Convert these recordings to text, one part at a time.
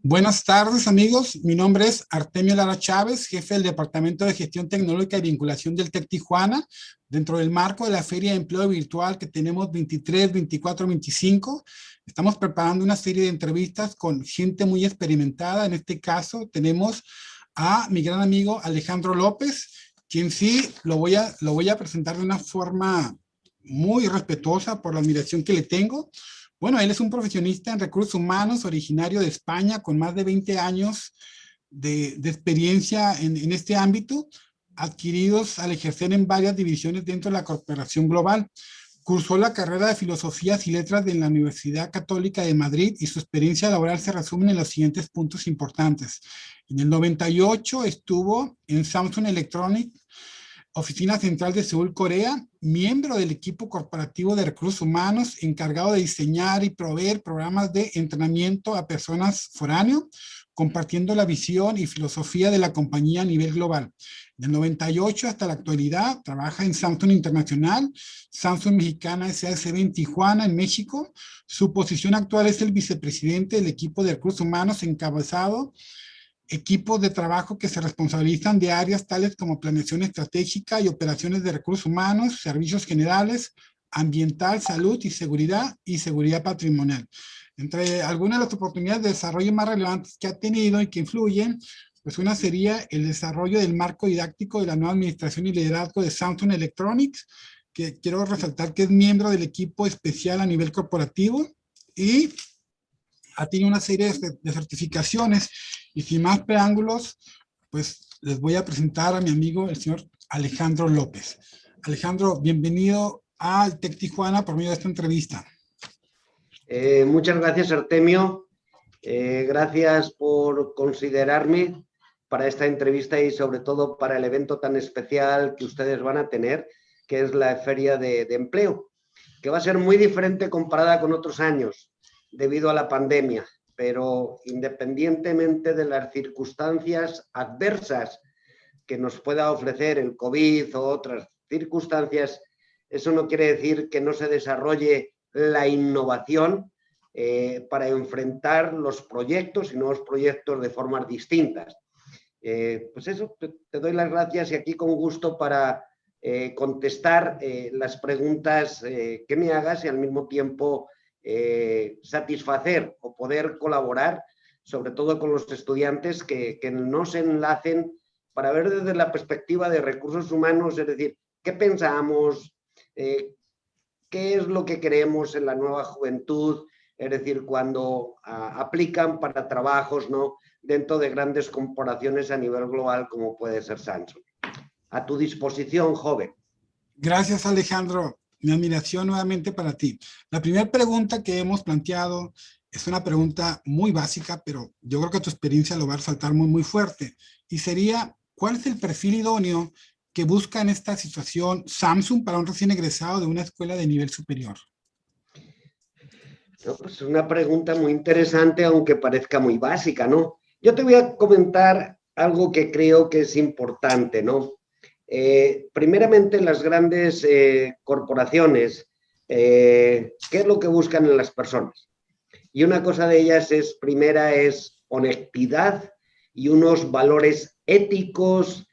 Buenas tardes, amigos. Mi nombre es Artemio Lara Chávez, jefe del Departamento de Gestión Tecnológica y Vinculación del TEC Tijuana, dentro del marco de la Feria de Empleo Virtual que tenemos 23, 24, 25. Estamos preparando una serie de entrevistas con gente muy experimentada. En este caso, tenemos a mi gran amigo Alejandro López, quien sí lo voy a presentar de una forma muy respetuosa por la admiración que le tengo. Bueno, él es un profesionista en recursos humanos, originario de España, con más de 20 años de experiencia en este ámbito, adquiridos al ejercer en varias divisiones dentro de la corporación global. Cursó la carrera de Filosofías y Letras de la Universidad Católica de Madrid y su experiencia laboral se resume en los siguientes puntos importantes. En el 98 estuvo en Samsung Electronics, Oficina Central de Seúl, Corea, miembro del equipo corporativo de recursos humanos, encargado de diseñar y proveer programas de entrenamiento a personas foráneo, compartiendo la visión y filosofía de la compañía a nivel global. Del 98 hasta la actualidad, trabaja en Samsung Internacional, Samsung Mexicana SASB en Tijuana, en México. Su posición actual es el vicepresidente del equipo de recursos humanos, encabezado equipos de trabajo que se responsabilizan de áreas tales como planeación estratégica y operaciones de recursos humanos, servicios generales, ambiental, salud y seguridad patrimonial. Entre algunas de las oportunidades de desarrollo más relevantes que ha tenido y que influyen, pues una sería el desarrollo del marco didáctico de la nueva administración y liderazgo de Samsung Electronics, que quiero resaltar que es miembro del equipo especial a nivel corporativo y ha tenido una serie de certificaciones y sin más preámbulos, pues les voy a presentar a mi amigo, el señor Alejandro López. Alejandro, bienvenido al TEC Tijuana por medio de esta entrevista. Muchas gracias, Artemio. Gracias por considerarme para esta entrevista y sobre todo para el evento tan especial que ustedes van a tener, que es la Feria de Empleo, que va a ser muy diferente comparada con otros años debido a la pandemia, pero independientemente de las circunstancias adversas que nos pueda ofrecer el COVID o otras circunstancias, eso no quiere decir que no se desarrolle la innovación para enfrentar los proyectos y nuevos proyectos de formas distintas. Pues eso, te doy las gracias y aquí con gusto para contestar las preguntas que me hagas y al mismo tiempo satisfacer o poder colaborar, sobre todo con los estudiantes que no se enlacen para ver desde la perspectiva de recursos humanos, es decir, qué pensamos, qué es lo que queremos en la nueva juventud, es decir, cuando aplican para trabajos, ¿no?, dentro de grandes corporaciones a nivel global como puede ser Samsung. A tu disposición, joven. Gracias, Alejandro. Mi admiración nuevamente para ti. La primera pregunta que hemos planteado es una pregunta muy básica, pero yo creo que tu experiencia lo va a resaltar muy, muy fuerte. Y sería, ¿cuál es el perfil idóneo que busca en esta situación Samsung para un recién egresado de una escuela de nivel superior? No, pues una pregunta muy interesante, aunque parezca muy básica, ¿no? Yo te voy a comentar algo que creo que es importante, ¿no? Primeramente, las grandes corporaciones, ¿qué es lo que buscan en las personas? Y una cosa de ellas primera es honestidad y unos valores éticos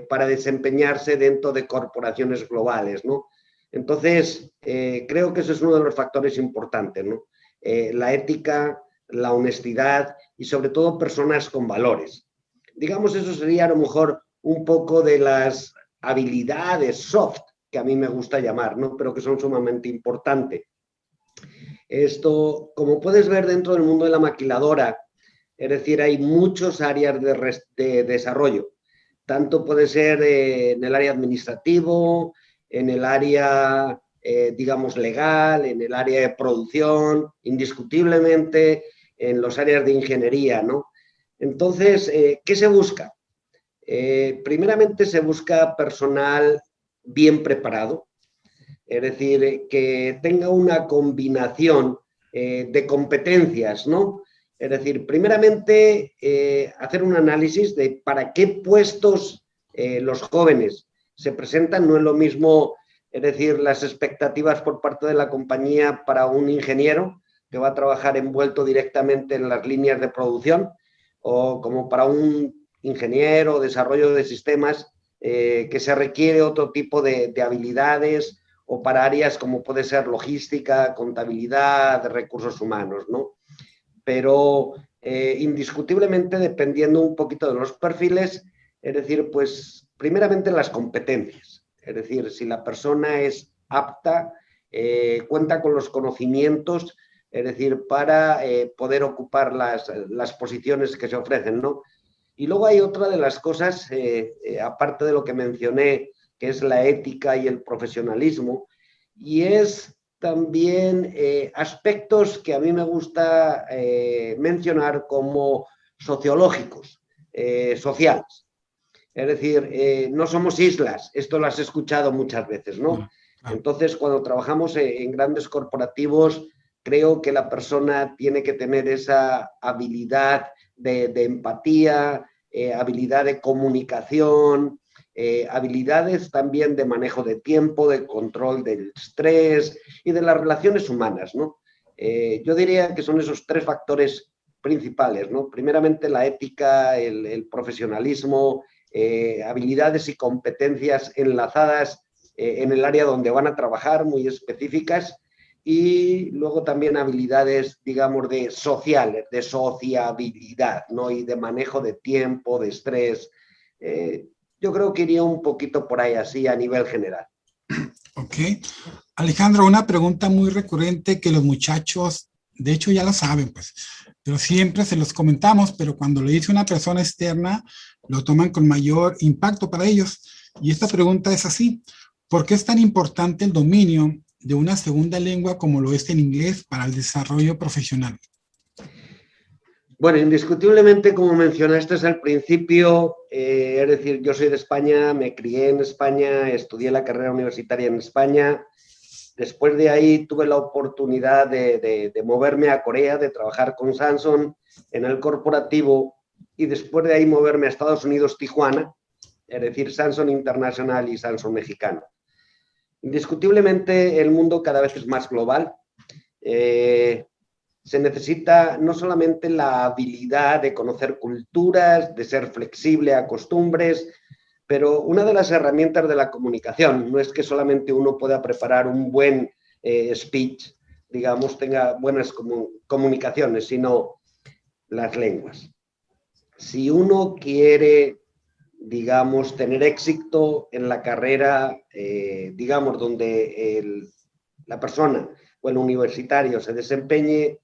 para desempeñarse dentro de corporaciones globales, ¿no? Entonces, creo que eso es uno de los factores importantes, ¿no? La ética, la honestidad y sobre todo personas con valores. Digamos, eso sería a lo mejor un poco de las habilidades soft, que a mí me gusta llamar, ¿no?, pero que son sumamente importantes. Esto, como puedes ver dentro del mundo de la maquiladora, es decir, hay muchas áreas de desarrollo. Tanto puede ser en el área administrativo, en el área, digamos, legal, en el área de producción, indiscutiblemente en las áreas de ingeniería, ¿no? Entonces, ¿qué se busca? Primeramente se busca personal bien preparado, es decir, que tenga una combinación de competencias, ¿no? Es decir, primeramente hacer un análisis de para qué puestos los jóvenes se presentan. No es lo mismo, es decir, las expectativas por parte de la compañía para un ingeniero que va a trabajar envuelto directamente en las líneas de producción, o como para un ingeniero, desarrollo de sistemas, que se requiere otro tipo de habilidades, o para áreas como puede ser logística, contabilidad, recursos humanos, ¿no? Pero indiscutiblemente, dependiendo un poquito de los perfiles, es decir, pues primeramente las competencias, es decir, si la persona es apta, cuenta con los conocimientos, es decir, para poder ocupar las posiciones que se ofrecen, ¿no? Y luego hay otra de las cosas, aparte de lo que mencioné, que es la ética y el profesionalismo, y es también aspectos que a mí me gusta mencionar como sociológicos, sociales. Es decir, no somos islas, esto lo has escuchado muchas veces, ¿no? Entonces, cuando trabajamos en grandes corporativos, creo que la persona tiene que tener esa habilidad de empatía, habilidad de comunicación, habilidades también de manejo de tiempo, de control del estrés y de las relaciones humanas, ¿no? Yo diría que son esos tres factores principales, ¿no? Primeramente la ética, el profesionalismo, habilidades y competencias enlazadas en el área donde van a trabajar, muy específicas, y luego también habilidades, digamos, de sociales, de sociabilidad, ¿no? Y de manejo de tiempo, de estrés. Yo creo que iría un poquito por ahí, así a nivel general. Ok. Alejandro, una pregunta muy recurrente que los muchachos, de hecho ya lo saben, pues, pero siempre se los comentamos, pero cuando lo dice una persona externa, lo toman con mayor impacto para ellos. Y esta pregunta es así: ¿por qué es tan importante el dominio de una segunda lengua como lo es el inglés para el desarrollo profesional? Bueno, indiscutiblemente, como mencionaste al principio, es decir, yo soy de España, me crié en España, estudié la carrera universitaria en España. Después de ahí tuve la oportunidad de moverme a Corea, de trabajar con Samsung en el corporativo, y después de ahí moverme a Estados Unidos, Tijuana, es decir, Samsung Internacional y Samsung Mexicano. Indiscutiblemente el mundo cada vez es más global. Se necesita no solamente la habilidad de conocer culturas, de ser flexible a costumbres, pero una de las herramientas de la comunicación no es que solamente uno pueda preparar un buen speech, digamos, tenga buenas comunicaciones, sino las lenguas. Si uno quiere, digamos, tener éxito en la carrera, digamos, donde la persona o el universitario se desempeñe,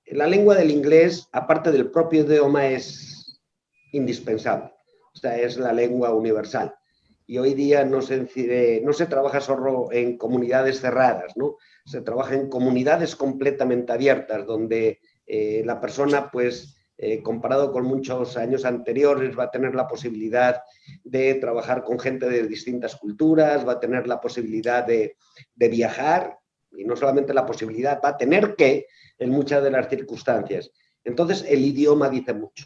la lengua del inglés, aparte del propio idioma, es indispensable. O sea, es la lengua universal. Y hoy día no se trabaja solo en comunidades cerradas, ¿no? Se trabaja en comunidades completamente abiertas, donde la persona, pues, comparado con muchos años anteriores, va a tener la posibilidad de trabajar con gente de distintas culturas, va a tener la posibilidad de viajar, y no solamente la posibilidad, va a tener que, en muchas de las circunstancias. Entonces, el idioma dice mucho.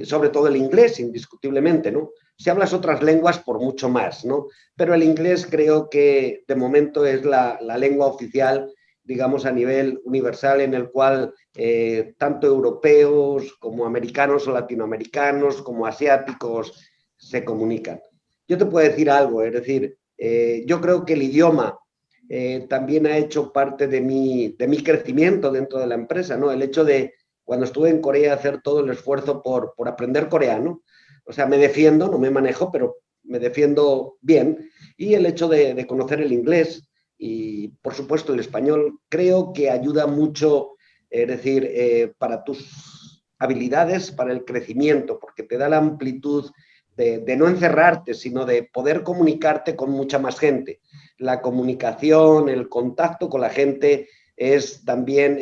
Sobre todo el inglés, indiscutiblemente, ¿no? Si hablas otras lenguas, por mucho más, ¿no? Pero el inglés creo que de momento es la lengua oficial, digamos, a nivel universal, en el cual tanto europeos como americanos o latinoamericanos como asiáticos se comunican. Yo te puedo decir algo, es decir, yo creo que el idioma también ha hecho parte de mi crecimiento dentro de la empresa, ¿no? El hecho de, cuando estuve en Corea, hacer todo el esfuerzo por aprender coreano. O sea, me defiendo, no me manejo, pero me defiendo bien. Y el hecho de conocer el inglés y, por supuesto, el español, creo que ayuda mucho, es decir, para tus habilidades, para el crecimiento, porque te da la amplitud de no encerrarte, sino de poder comunicarte con mucha más gente. La comunicación, el contacto con la gente es también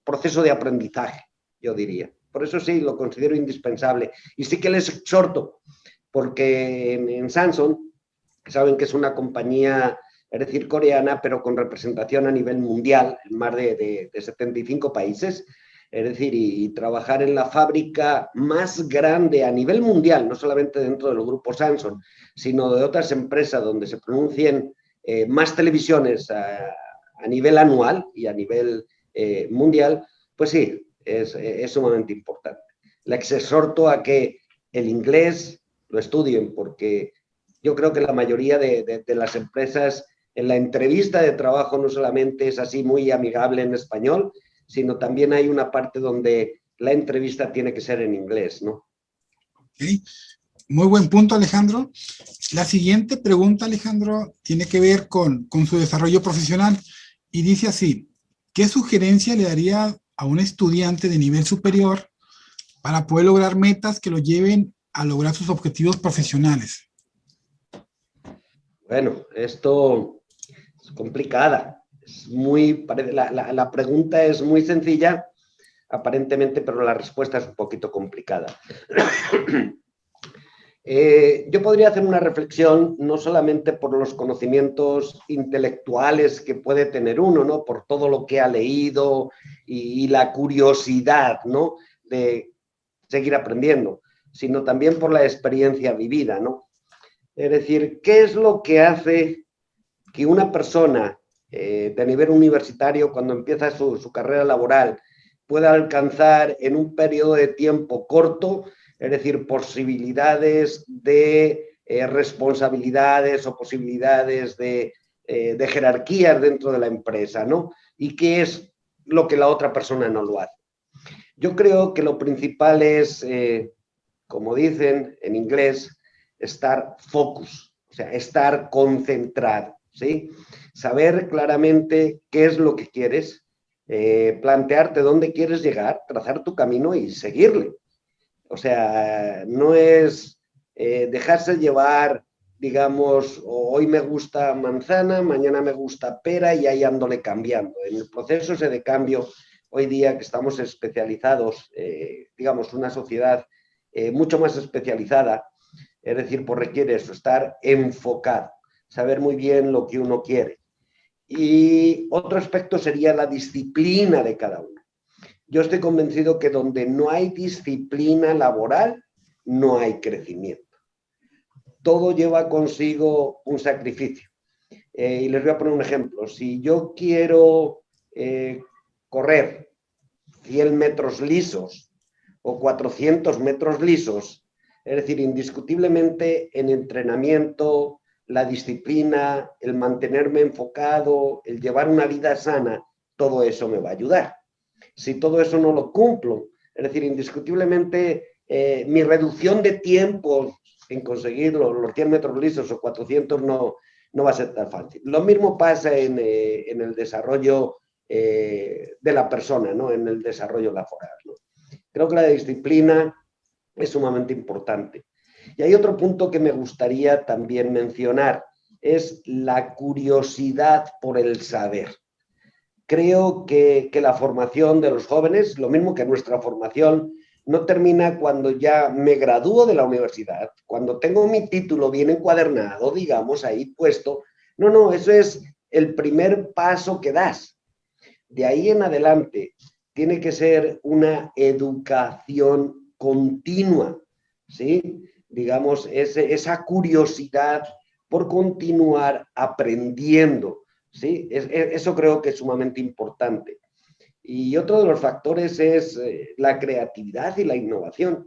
proceso de aprendizaje, yo diría. Por eso sí, lo considero indispensable. Y sí que les exhorto, porque en Samsung, saben que es una compañía, es decir, coreana, pero con representación a nivel mundial, en más de 75 países, es decir, y trabajar en la fábrica más grande a nivel mundial, no solamente dentro del grupo Samsung, sino de otras empresas donde se pronuncien más televisiones a a nivel anual y a nivel mundial, pues sí, es sumamente importante. Les exhorto a que el inglés lo estudien, porque yo creo que la mayoría de las empresas en la entrevista de trabajo no solamente es así muy amigable en español, sino también hay una parte donde la entrevista tiene que ser en inglés, ¿no? Okay. Muy buen punto, Alejandro. La siguiente pregunta, Alejandro, tiene que ver con su desarrollo profesional y dice así: ¿qué sugerencia le daría a un estudiante de nivel superior para poder lograr metas que lo lleven a lograr sus objetivos profesionales? Bueno, esto es complicada. La pregunta es muy sencilla, aparentemente, pero la respuesta es un poquito complicada. Yo podría hacer una reflexión no solamente por los conocimientos intelectuales que puede tener uno, ¿no? Por todo lo que ha leído y la curiosidad, ¿no? De seguir aprendiendo, sino también por la experiencia vivida, ¿no? Es decir, ¿qué es lo que hace que una persona de nivel universitario, cuando empieza su carrera laboral, pueda alcanzar en un periodo de tiempo corto, es decir, posibilidades de responsabilidades o posibilidades de jerarquías dentro de la empresa, ¿no? Y qué es lo que la otra persona no lo hace? Yo creo que lo principal es, como dicen en inglés, estar focus, o sea, estar concentrado, ¿sí? Saber claramente qué es lo que quieres, plantearte dónde quieres llegar, trazar tu camino y seguirle. O sea, no es dejarse llevar, digamos, hoy me gusta manzana, mañana me gusta pera y ahí ándole cambiando. En el proceso ese de cambio, hoy día que estamos especializados, digamos, una sociedad mucho más especializada, es decir, pues requiere eso, estar enfocado, saber muy bien lo que uno quiere. Y otro aspecto sería la disciplina de cada uno. Yo estoy convencido que donde no hay disciplina laboral, no hay crecimiento. Todo lleva consigo un sacrificio. Y les voy a poner un ejemplo. Si yo quiero correr 100 metros lisos o 400 metros lisos, es decir, indiscutiblemente en entrenamiento, la disciplina, el mantenerme enfocado, el llevar una vida sana, todo eso me va a ayudar. Si todo eso no lo cumplo, es decir, indiscutiblemente mi reducción de tiempo en conseguir los 100 metros lisos o 400 no va a ser tan fácil. Lo mismo pasa en el desarrollo de la persona, ¿no? En el desarrollo laboral, ¿no? Creo que la disciplina es sumamente importante. Y hay otro punto que me gustaría también mencionar, es la curiosidad por el saber. Creo que la formación de los jóvenes, lo mismo que nuestra formación, no termina cuando ya me gradúo de la universidad, cuando tengo mi título bien encuadernado, digamos, ahí puesto. No, eso es el primer paso que das. De ahí en adelante tiene que ser una educación continua, ¿sí? Digamos, esa curiosidad por continuar aprendiendo, ¿sí? Eso creo que es sumamente importante. Y otro de los factores es la creatividad y la innovación.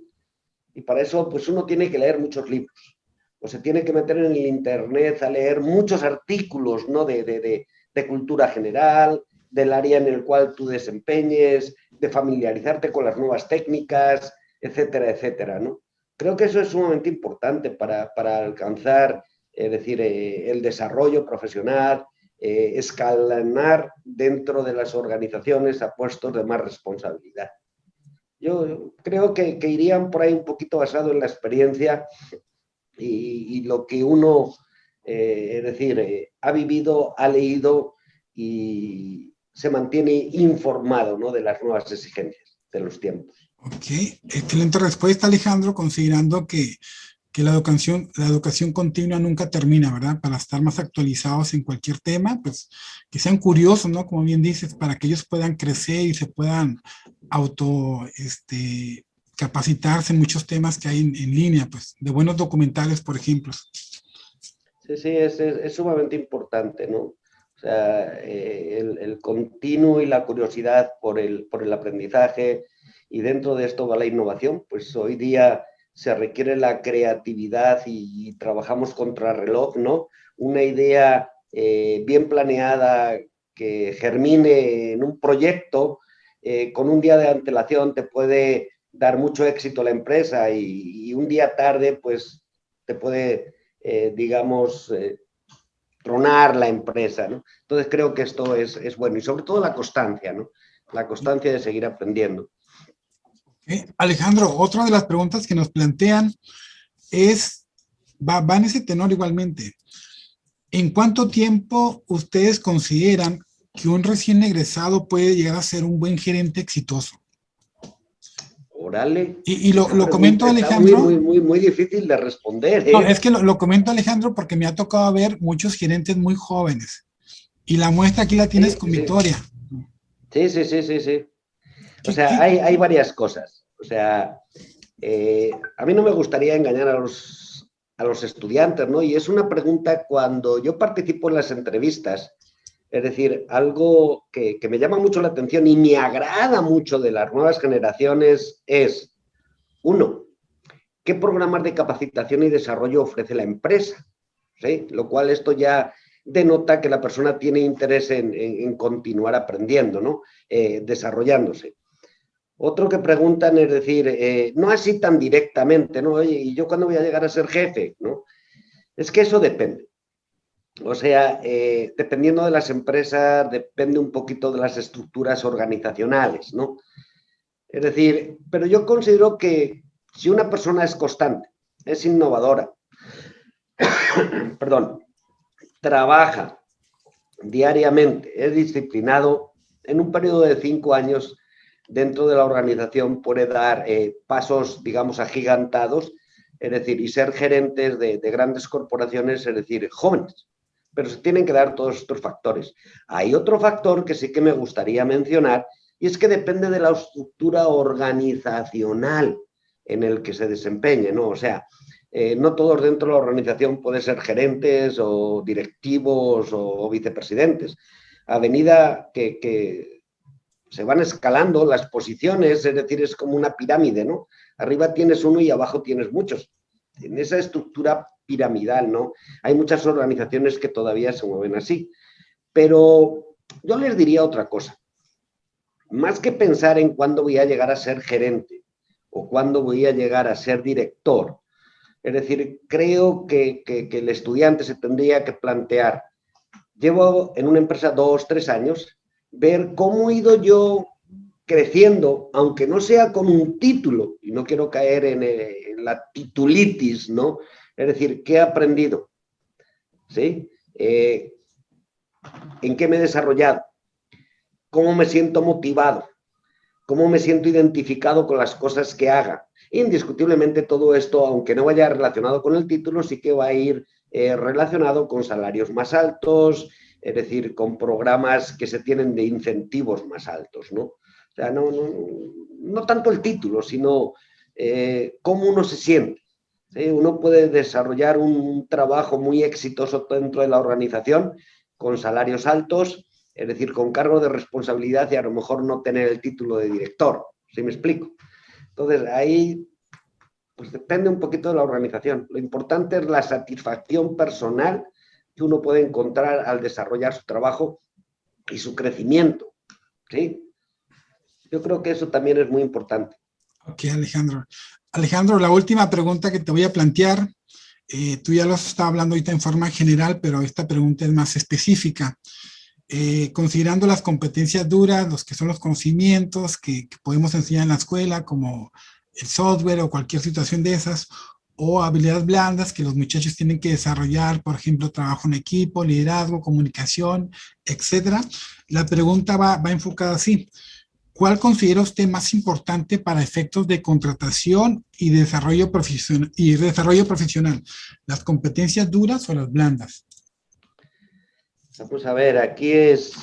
Y para eso, pues uno tiene que leer muchos libros. O se tiene que meter en el internet a leer muchos artículos, ¿no? De cultura general, del área en el cual tú desempeñes, de familiarizarte con las nuevas técnicas, etcétera, etcétera, ¿no? Creo que eso es sumamente importante para alcanzar, es decir, el desarrollo profesional, escalonar dentro de las organizaciones a puestos de más responsabilidad. Yo creo que irían por ahí un poquito basado en la experiencia y lo que uno, es decir, ha vivido, ha leído y se mantiene informado, ¿no? De las nuevas exigencias de los tiempos. Ok, excelente respuesta, Alejandro, considerando que la educación continua nunca termina, ¿verdad? Para estar más actualizados en cualquier tema, pues que sean curiosos, ¿no? Como bien dices, para que ellos puedan crecer y se puedan auto, capacitarse en muchos temas que hay en línea, pues, de buenos documentales, por ejemplo. Sí, es sumamente importante, ¿no? O sea, el continuo y la curiosidad por el aprendizaje, y dentro de esto va la innovación. Pues hoy día se requiere la creatividad y trabajamos contra reloj, ¿no? Una idea bien planeada que germine en un proyecto con un día de antelación te puede dar mucho éxito a la empresa, y un día tarde pues te puede, digamos, tronar la empresa, ¿no? Entonces creo que esto es bueno, y sobre todo la constancia, ¿no? La constancia de seguir aprendiendo. Alejandro, otra de las preguntas que nos plantean es, va en ese tenor igualmente. ¿En cuánto tiempo ustedes consideran que un recién egresado puede llegar a ser un buen gerente exitoso? Órale, Y esa lo comento, pregunta está muy, Alejandro. muy, muy, muy difícil de responder, No, ¿eh? es que lo comento, Alejandro, porque me ha tocado ver muchos gerentes muy jóvenes. Y la muestra aquí la tienes Sí, con sí, Victoria. sí, sí, sí, sí, sí. O ¿Qué, sea, qué? hay varias cosas. O sea, a mí no me gustaría engañar a los estudiantes, ¿no? Y es una pregunta cuando yo participo en las entrevistas, es decir, algo que me llama mucho la atención y me agrada mucho de las nuevas generaciones es, uno, ¿qué programas de capacitación y desarrollo ofrece la empresa? ¿Sí? Lo cual esto ya denota que la persona tiene interés en continuar aprendiendo, ¿no? Desarrollándose. Otro que preguntan es decir, no así tan directamente, ¿no? Oye, ¿y yo cuándo voy a llegar a ser jefe? ¿No? Es que eso depende. O sea, dependiendo de las empresas, depende un poquito de las estructuras organizacionales, ¿no? Es decir, pero yo considero que si una persona es constante, es innovadora, perdón, trabaja diariamente, es disciplinado, en un periodo de 5 años dentro de la organización puede dar pasos, digamos, agigantados, es decir, y ser gerentes de grandes corporaciones, es decir, jóvenes. Pero se tienen que dar todos estos factores. Hay otro factor que sí que me gustaría mencionar, y es que depende de la estructura organizacional en el que se desempeñe, ¿no? O sea, no todos dentro de la organización pueden ser gerentes o directivos o vicepresidentes. A medida que se van escalando las posiciones, es decir, es como una pirámide, ¿no? Arriba tienes uno y abajo tienes muchos. En esa estructura piramidal, ¿no? Hay muchas organizaciones que todavía se mueven así. Pero yo les diría otra cosa. Más que pensar en cuándo voy a llegar a ser gerente o cuándo voy a llegar a ser director, es decir, creo que el estudiante se tendría que plantear, llevo en una empresa 2, 3 años, ver cómo he ido yo creciendo, aunque no sea con un título, y no quiero caer en la titulitis, ¿no? Es decir, ¿qué he aprendido? ¿Sí? ¿En qué me he desarrollado? ¿Cómo me siento motivado? ¿Cómo me siento identificado con las cosas que haga? Indiscutiblemente todo esto, aunque no vaya relacionado con el título, sí que va a ir relacionado con salarios más altos, es decir, con programas que se tienen de incentivos más altos, ¿no? O sea, no tanto el título, sino cómo uno se siente. ¿Sí? Uno puede desarrollar un trabajo muy exitoso dentro de la organización con salarios altos, es decir, con cargo de responsabilidad, y a lo mejor no tener el título de director, ¿sí me explico? Entonces, ahí pues depende un poquito de la organización. Lo importante es la satisfacción personal que uno puede encontrar al desarrollar su trabajo y su crecimiento, ¿sí? Yo creo que eso también es muy importante. Ok, Alejandro. Alejandro, la última pregunta que te voy a plantear, tú ya lo has estado hablando ahorita en forma general, pero esta pregunta es más específica. Considerando las competencias duras, los que son los conocimientos que podemos enseñar en la escuela, como el software o cualquier situación de esas, o habilidades blandas que los muchachos tienen que desarrollar, por ejemplo, trabajo en equipo, liderazgo, comunicación, etcétera. La pregunta va enfocada así. ¿Cuál considera usted más importante para efectos de contratación y desarrollo profesional? ¿Las competencias duras o las blandas? Vamos a ver, aquí es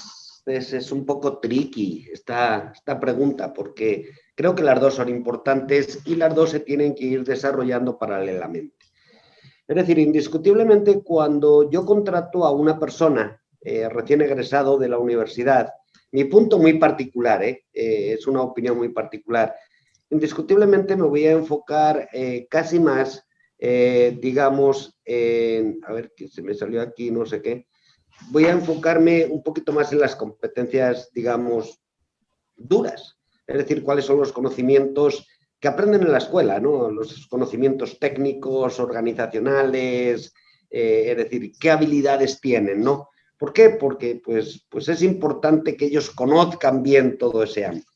un poco tricky esta pregunta, porque creo que las dos son importantes y las dos se tienen que ir desarrollando paralelamente. Es decir, indiscutiblemente cuando yo contrato a una persona, recién egresado de la universidad. Mi punto muy particular, es una opinión muy particular. Indiscutiblemente me voy a enfocar casi más, digamos, a ver, que se me salió aquí, no sé qué. Voy a enfocarme un poquito más en las competencias, digamos, duras. Es decir, cuáles son los conocimientos que aprenden en la escuela, ¿no? Los conocimientos técnicos, organizacionales, es decir, qué habilidades tienen, ¿no? ¿Por qué? Porque pues es importante que ellos conozcan bien todo ese ámbito.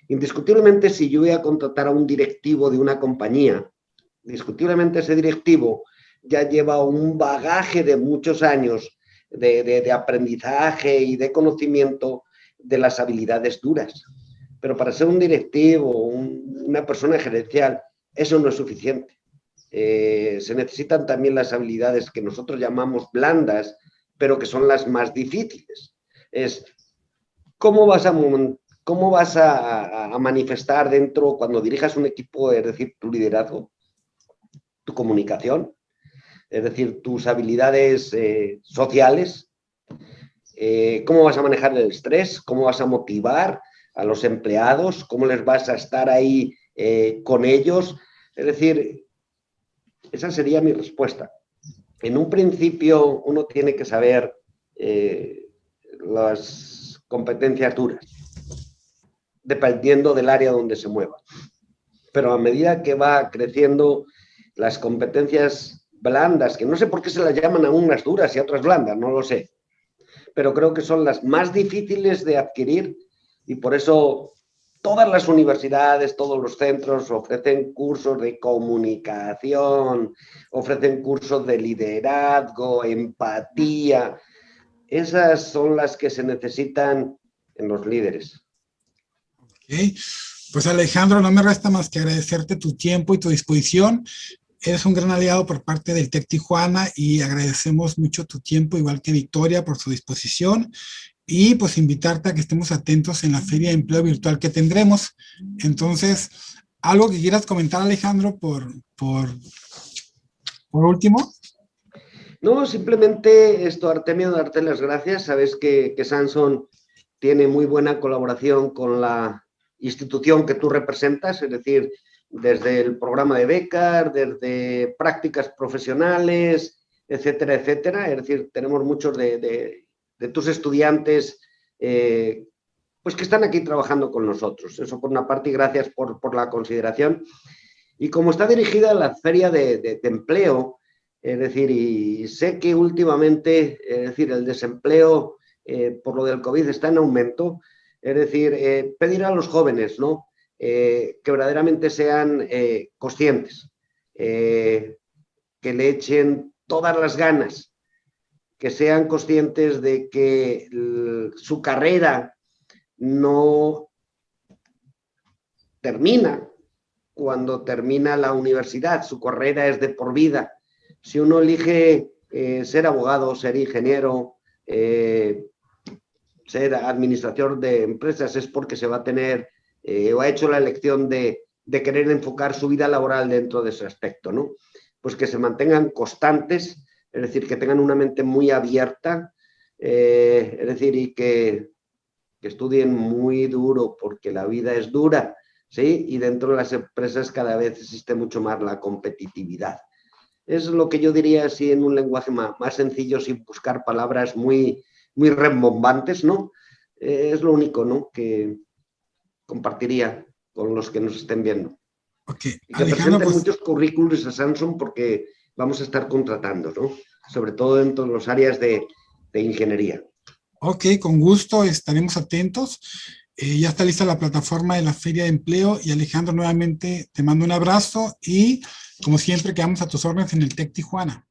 Indiscutiblemente, si yo voy a contratar a un directivo de una compañía, indiscutiblemente ese directivo ya lleva un bagaje de muchos años de aprendizaje y de conocimiento de las habilidades duras. Pero para ser un directivo, una persona gerencial, eso no es suficiente. Se necesitan también las habilidades que nosotros llamamos blandas, pero que son las más difíciles. Es cómo vas a manifestar dentro, cuando dirijas un equipo, es decir, tu liderazgo, tu comunicación, es decir, tus habilidades sociales, cómo vas a manejar el estrés, cómo vas a motivar a los empleados, cómo les vas a estar ahí con ellos. Es decir, esa sería mi respuesta. En un principio uno tiene que saber las competencias duras, dependiendo del área donde se mueva. Pero a medida que va creciendo, las competencias blandas, que no sé por qué se las llaman a unas duras y a otras blandas, no lo sé, pero creo que son las más difíciles de adquirir y por eso todas las universidades, todos los centros ofrecen cursos de comunicación, ofrecen cursos de liderazgo, empatía. Esas son las que se necesitan en los líderes. Ok, pues Alejandro, no me resta más que agradecerte tu tiempo y tu disposición. Eres un gran aliado por parte del TEC Tijuana y agradecemos mucho tu tiempo, igual que Victoria, por su disposición. Y pues invitarte a que estemos atentos en la Feria de Empleo Virtual que tendremos. Entonces, ¿algo que quieras comentar, Alejandro, por último? No, simplemente esto, Artemio, darte las gracias. Sabes que Samsung tiene muy buena colaboración con la institución que tú representas, es decir, desde el programa de becas, desde prácticas profesionales, etcétera, etcétera. Es decir, tenemos muchos de tus estudiantes pues que están aquí trabajando con nosotros. Eso por una parte y gracias por la consideración. Y como está dirigida a la feria de empleo, es decir, y sé que últimamente, es decir, el desempleo por lo del COVID está en aumento, es decir, pedir a los jóvenes, ¿no? Que verdaderamente sean conscientes, que le echen todas las ganas, que sean conscientes de que su carrera no termina cuando termina la universidad, su carrera es de por vida. Si uno elige ser abogado, ser ingeniero, ser administrador de empresas, es porque se va a tener o ha hecho la elección de querer enfocar su vida laboral dentro de ese aspecto, ¿no? Pues que se mantengan constantes, es decir, que tengan una mente muy abierta, es decir, y que estudien muy duro, porque la vida es dura, ¿sí? Y dentro de las empresas cada vez existe mucho más la competitividad. Es lo que yo diría así en un lenguaje más sencillo, sin buscar palabras muy rembombantes, ¿no? Es lo único, ¿no?, que compartiría con los que nos estén viendo. Okay. Y que Alejandro, presenten pues, muchos currículos a Samsung porque vamos a estar contratando, ¿no? Sobre todo dentro de las áreas de ingeniería. Ok, con gusto estaremos atentos. Ya está lista la plataforma de la Feria de Empleo y Alejandro, nuevamente te mando un abrazo y como siempre quedamos a tus órdenes en el TEC Tijuana.